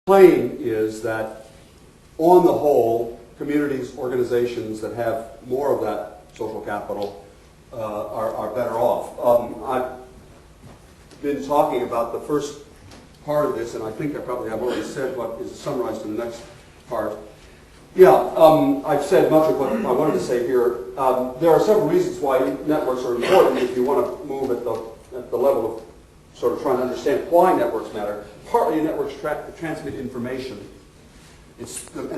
claim is that, on the whole, communities, organizations that have more of that social capital are better off. I've been talking about the first part of this, and I think I probably have already said what is summarized in the next part. Yeah, I've said much of what I wanted to say here. There are several reasons why networks are important if you want to move at the level of sort of trying to understand why networks matter. Partly networks transmit information. And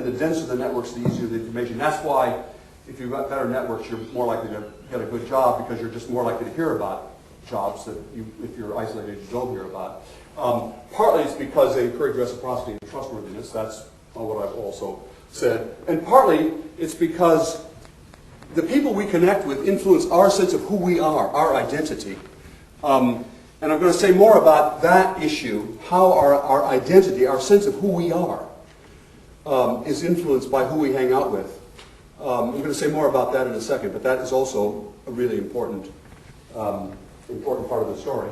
the denser the networks, the easier the information. That's why if you've got better networks, you're more likely to get a good job because you're just more likely to hear about jobs that if you're isolated, you don't hear about. Partly it's because they encourage reciprocity and trustworthiness. That's what I've also said. And partly it's because the people we connect with influence our sense of who we are, our identity. And I'm going to say more about that issue, how our identity, our sense of who we are, is influenced by who we hang out with. I'm going to say more about that in a second, but that is also a really important part of the story.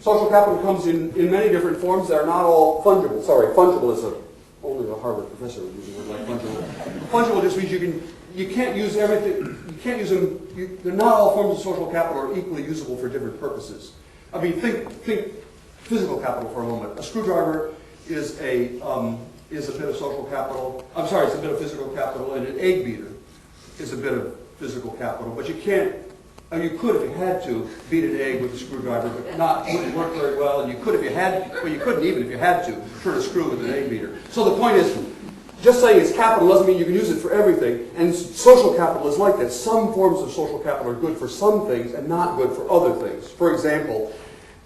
Social capital comes in many different forms that are not all fungible. Sorry, fungible is only a Harvard professor would use a word like fungible. Fungible just means you can't use everything. You can't use them. They're not all forms of social capital are equally usable for different purposes. I mean, think physical capital for a moment. A screwdriver is a bit of social capital. I'm sorry, it's a bit of physical capital, and an egg beater is a bit of physical capital. But you can't. I mean, you could if you had to beat an egg with a screwdriver, but it wouldn't work very well. And you could if you had, well, you couldn't even if you had to turn a screw with an egg beater. So the point is, just saying it's capital doesn't mean you can use it for everything. And social capital is like that. Some forms of social capital are good for some things and not good for other things. For example,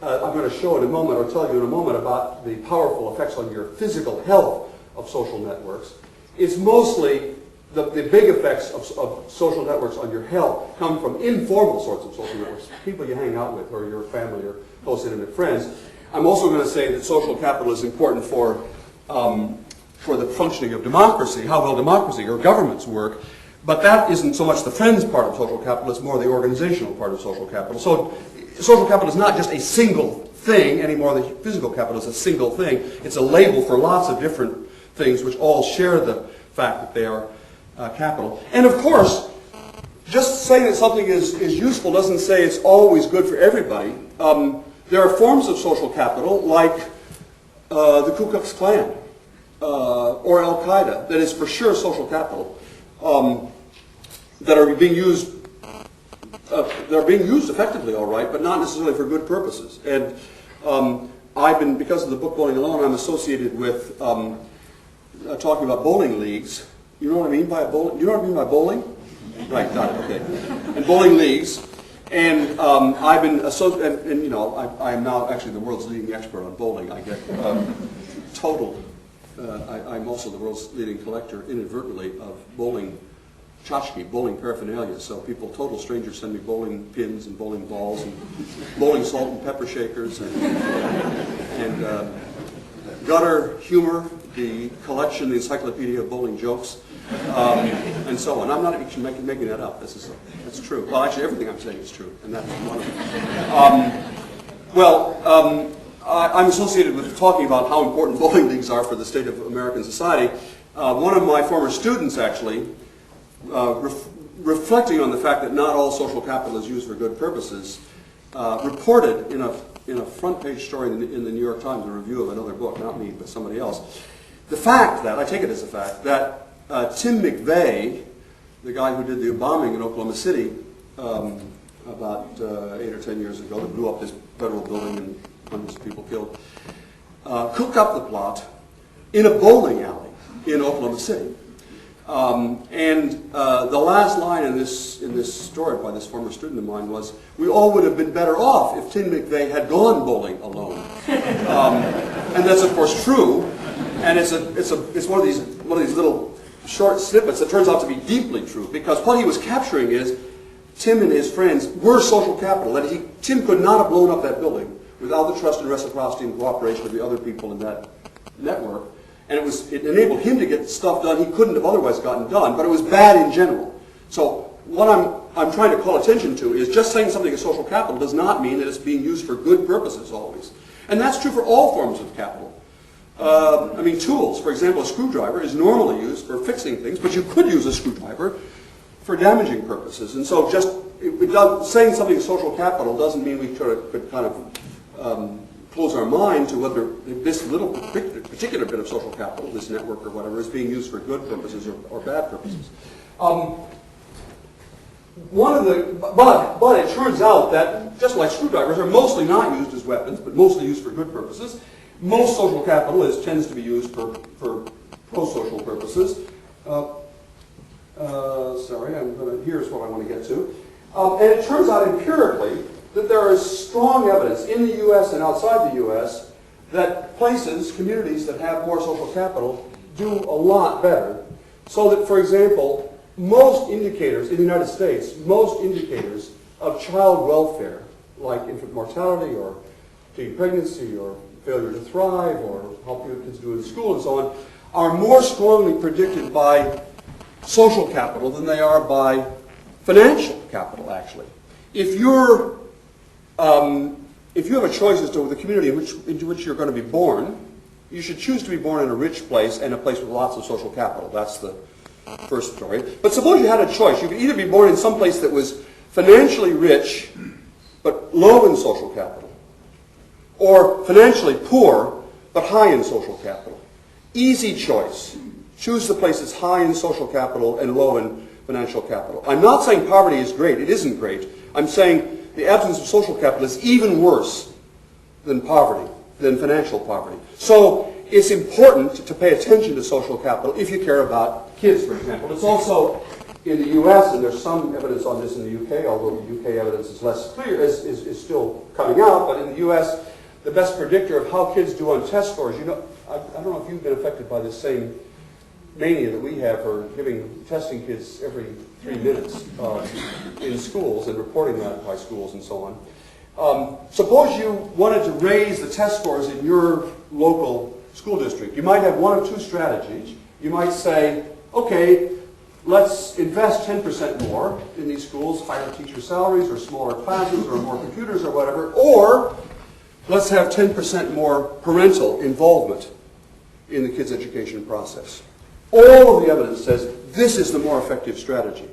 I'm going to show in a moment, or tell you in a moment, about the powerful effects on your physical health of social networks. It's mostly the big effects of social networks on your health come from informal sorts of social networks, people you hang out with, or your family, or close intimate friends. I'm also going to say that social capital is important for the functioning of democracy, how well democracy or governments work. But that isn't so much the friends part of social capital, it's more the organizational part of social capital. So social capital is not just a single thing anymore than physical capital is a single thing. It's a label for lots of different things which all share the fact that they are capital. And of course, just saying that something is useful doesn't say it's always good for everybody. There are forms of social capital like the Ku Klux Klan or Al-Qaeda that is for sure social capital that are being used effectively, all right, but not necessarily for good purposes. And I've been, because of the book Bowling Alone, I'm associated with talking about bowling leagues. You know what I mean by bowling? You know what I mean by bowling? Right, got it. Okay. And bowling leagues, and I've been associated, and you know, I am now actually the world's leading expert on bowling. I get total. I'm also the world's leading collector, inadvertently, of bowling tchotchke, bowling paraphernalia. So people, total strangers, send me bowling pins and bowling balls and bowling salt and pepper shakers and gutter humor, the collection, the encyclopedia of bowling jokes, and so on. I'm not actually making that up. That's true. Well, actually, everything I'm saying is true, and that's one of them. I'm associated with talking about how important bowling leagues are for the state of American society. One of my former students, actually, reflecting on the fact that not all social capital is used for good purposes, reported in a front-page story in the New York Times, a review of another book, not me, but somebody else, the fact that, I take it as a fact, that Tim McVeigh, the guy who did the bombing in Oklahoma City about 8 or 10 years ago, that blew up this federal building and hundreds of people killed, cooked up the plot in a bowling alley in Oklahoma City. The last line in this story by this former student of mine was, "We all would have been better off if Tim McVeigh had gone bowling alone." And that's of course true, and it's one of these little short snippets that turns out to be deeply true, because what he was capturing is Tim and his friends were social capital. That Tim could not have blown up that building without the trust and reciprocity and cooperation of the other people in that network. And it enabled him to get stuff done he couldn't have otherwise gotten done, but it was bad in general. So what I'm trying to call attention to is just saying something is social capital does not mean that it's being used for good purposes always. And that's true for all forms of capital. I mean, tools, for example, a screwdriver is normally used for fixing things, but you could use a screwdriver for damaging purposes. And so just saying something is social capital doesn't mean we could kind of close our mind to whether this little particular bit of social capital, this network or whatever, is being used for good purposes or bad purposes. But it turns out that just like screwdrivers are mostly not used as weapons, but mostly used for good purposes, most social capital tends to be used for pro-social purposes. Sorry, here's what I want to get to. And it turns out empirically that there is strong evidence in the U.S. and outside the U.S. that places, communities that have more social capital do a lot better. So that, for example, most indicators in the United States, most indicators of child welfare, like infant mortality or teen pregnancy or failure to thrive or how kids do in school and so on, are more strongly predicted by social capital than they are by financial capital, actually. If you have a choice as to the community into which you're going to be born, you should choose to be born in a rich place and a place with lots of social capital. That's the first story. But suppose you had a choice. You could either be born in some place that was financially rich but low in social capital, or financially poor but high in social capital. Easy choice. Choose the place that's high in social capital and low in financial capital. I'm not saying poverty is great. It isn't great. I'm saying the absence of social capital is even worse than poverty, than financial poverty. So it's important to pay attention to social capital if you care about kids, for example. It's also in the U.S., and there's some evidence on this in the U.K., although the U.K. evidence is less clear, is still coming out, but in the U.S., the best predictor of how kids do on test scores, I don't know if you've been affected by this same mania that we have for testing kids every 3 minutes in schools and reporting that by schools and so on. Suppose you wanted to raise the test scores in your local school district. You might have one of two strategies. You might say, okay, let's invest 10% more in these schools, higher teacher salaries or smaller classes or more computers or whatever, or let's have 10% more parental involvement in the kids' education process. All of the evidence says this is the more effective strategy.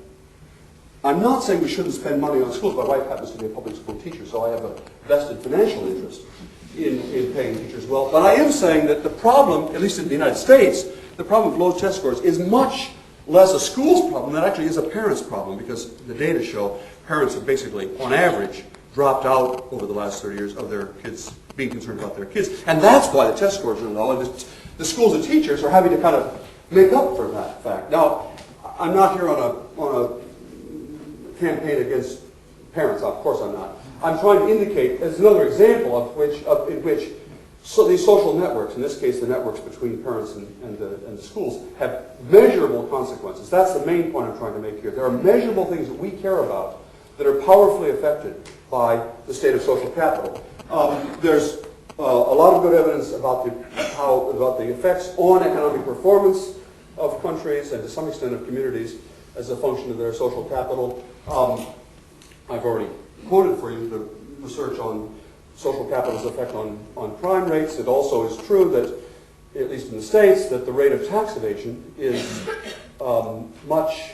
I'm not saying we shouldn't spend money on schools. My wife happens to be a public school teacher, so I have a vested financial interest in paying teachers well. But I am saying that the problem, at least in the United States, the problem with low test scores is much less a school's problem than actually is a parent's problem, because the data show parents have basically, on average, dropped out over the last 30 years of their kids being concerned about their kids. And that's why the test scores are low, and the schools and teachers are having to kind of make up for that fact. Now, I'm not here on a campaign against parents. Of course I'm not. I'm trying to indicate as another example in which these social networks, in this case the networks between parents and the schools, have measurable consequences. That's the main point I'm trying to make here. There are measurable things that we care about that are powerfully affected by the state of social capital. There's a lot of good evidence about the effects on economic performance of countries and to some extent of communities as a function of their social capital. I've already quoted for you the research on social capital's effect on crime rates. It also is true that, at least in the States, that the rate of tax evasion is much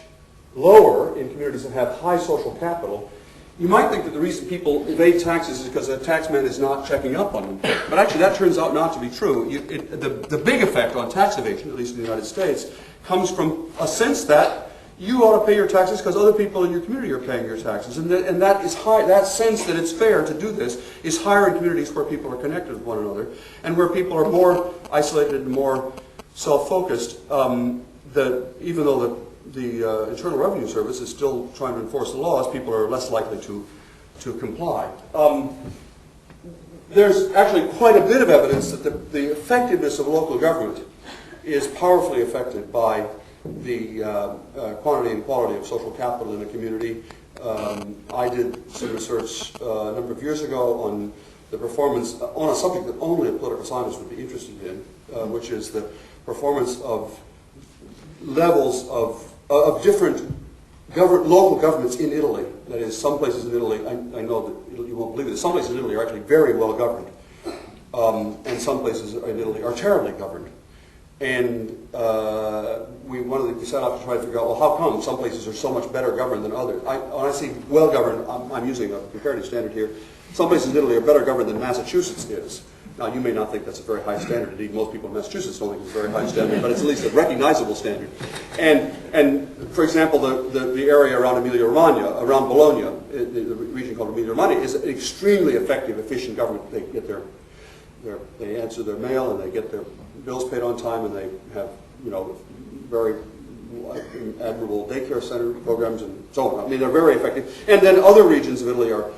lower in communities that have high social capital. You might think that the reason people evade taxes is because the taxman is not checking up on them. But actually that turns out not to be true. The big effect on tax evasion, at least in the United States, comes from a sense that you ought to pay your taxes because other people in your community are paying your taxes. And that is high. That sense that it's fair to do this is higher in communities where people are connected with one another and where people are more isolated and more self-focused. Even though the Internal Revenue Service is still trying to enforce the laws, people are less likely to comply. There's actually quite a bit of evidence that the effectiveness of local government is powerfully affected by the quantity and quality of social capital in a community. I did some research a number of years ago on the performance, on a subject that only a political scientist would be interested in, which is the performance of levels of different local governments in Italy. That is, some places in Italy, I know that you won't believe it, some places in Italy are actually very well governed. and some places in Italy are terribly governed. And we set out to try to figure out, well, how come some places are so much better governed than others? When I say well governed, I'm using a comparative standard here. Some places in Italy are better governed than Massachusetts is. Now, you may not think that's a very high standard. Indeed, most people in Massachusetts don't think it's a very high standard, but it's at least a recognizable standard. And for example, the area around Emilia-Romagna, around Bologna, the region called Emilia-Romagna, is an extremely effective, efficient government. They get they answer their mail, and they get their bills paid on time, and they have, very admirable daycare center programs and so on. I mean, they're very effective. And then other regions of Italy are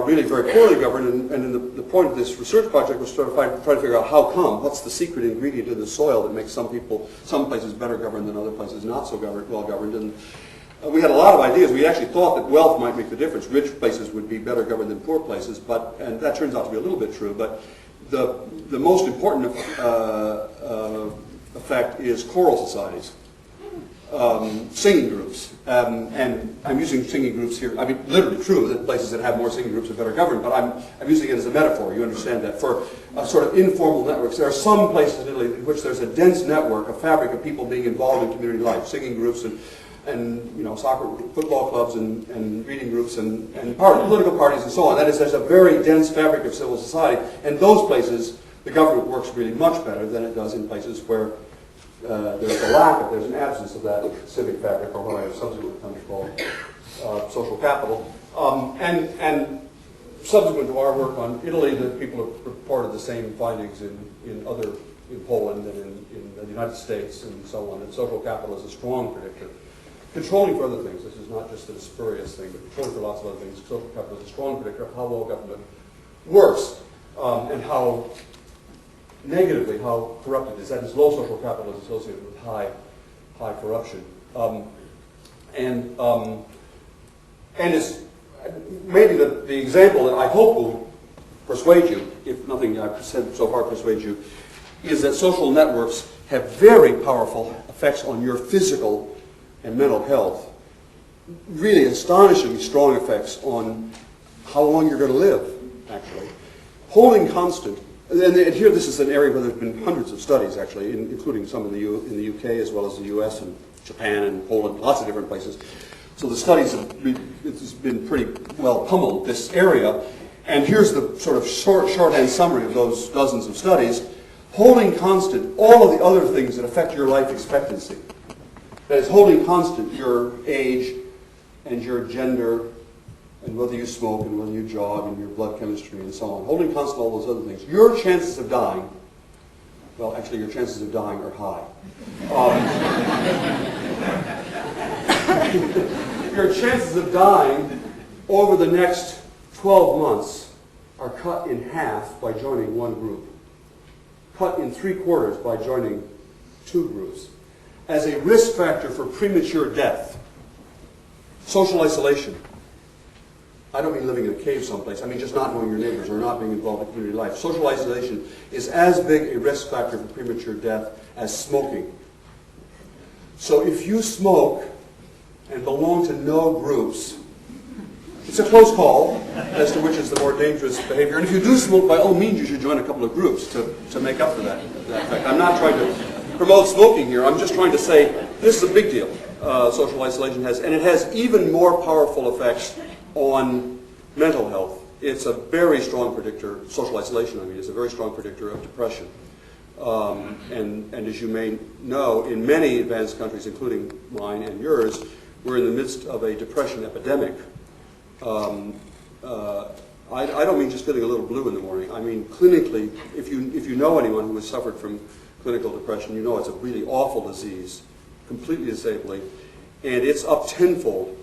really very poorly governed, and the point of this research project was to try to figure out how come, what's the secret ingredient in the soil that makes some places better governed than other places not so well governed. And we had a lot of ideas. We actually thought that wealth might make the difference. Rich places would be better governed than poor places, and that turns out to be a little bit true. But the most important effect is choral societies. Singing groups, and I'm using singing groups here. I mean, literally true that places that have more singing groups are better governed, but I'm using it as a metaphor. You understand that for sort of informal networks. There are some places in Italy in which there's a dense network, a fabric of people being involved in community life, singing groups and soccer, football clubs and reading groups and political parties and so on. That is, there's a very dense fabric of civil society, and those places the government works really much better than it does in places where there's an absence of that civic fabric, or what I have subsequently come to call social capital. And subsequent to our work on Italy, the people have reported the same findings in Poland and in the United States and so on. And social capital is a strong predictor. Controlling for other things, this is not just a spurious thing, but controlling for lots of other things, social capital is a strong predictor of how well government works and how negatively how corrupt it is. That is, low social capital is associated with high corruption. And it's maybe the example that I hope will persuade you, if nothing I've said so far persuades you, is that social networks have very powerful effects on your physical and mental health. Really astonishingly strong effects on how long you're going to live, actually. Holding constant. And here, this is an area where there's been hundreds of studies, actually, including some in the UK as well as the US and Japan and Poland, lots of different places. So the studies it's been pretty well pummeled, this area. And here's the sort of shorthand summary of those dozens of studies. Holding constant all of the other things that affect your life expectancy. That is, holding constant your age and your gender and whether you smoke and whether you jog and your blood chemistry and so on. Holding constant all those other things. Your chances of dying, well, actually your chances of dying are high. Your chances of dying over the next 12 months are cut in half by joining one group. Cut in 3/4 by joining two groups. As a risk factor for premature death, social isolation. I don't mean living in a cave someplace. I mean just not knowing your neighbors or not being involved in community life. Social isolation is as big a risk factor for premature death as smoking. So if you smoke and belong to no groups, it's a close call as to which is the more dangerous behavior. And if you do smoke, by all means, you should join a couple of groups to make up for that effect. I'm not trying to promote smoking here. I'm just trying to say this is a big deal. Social isolation has, and it has even more powerful effects on mental health. It's a very strong predictor, social isolation, I mean, is a very strong predictor of depression. And as you may know, in many advanced countries, including mine and yours, we're in the midst of a depression epidemic. I don't mean just feeling a little blue in the morning. I mean clinically, if you know anyone who has suffered from clinical depression, you know it's a really awful disease, completely disabling, and it's up tenfold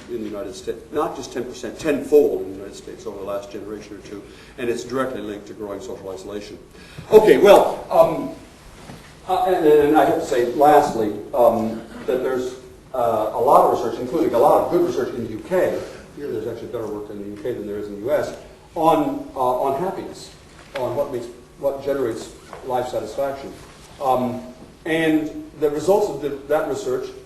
in the United States. Not just 10%, tenfold in the United States over the last generation or two, and it's directly linked to growing social isolation. Okay, well, and I have to say, lastly, that there's a lot of research, including a lot of good research in the UK. Here, there's actually better work in the UK than there is in the US on happiness, on what generates life satisfaction, and the results of that research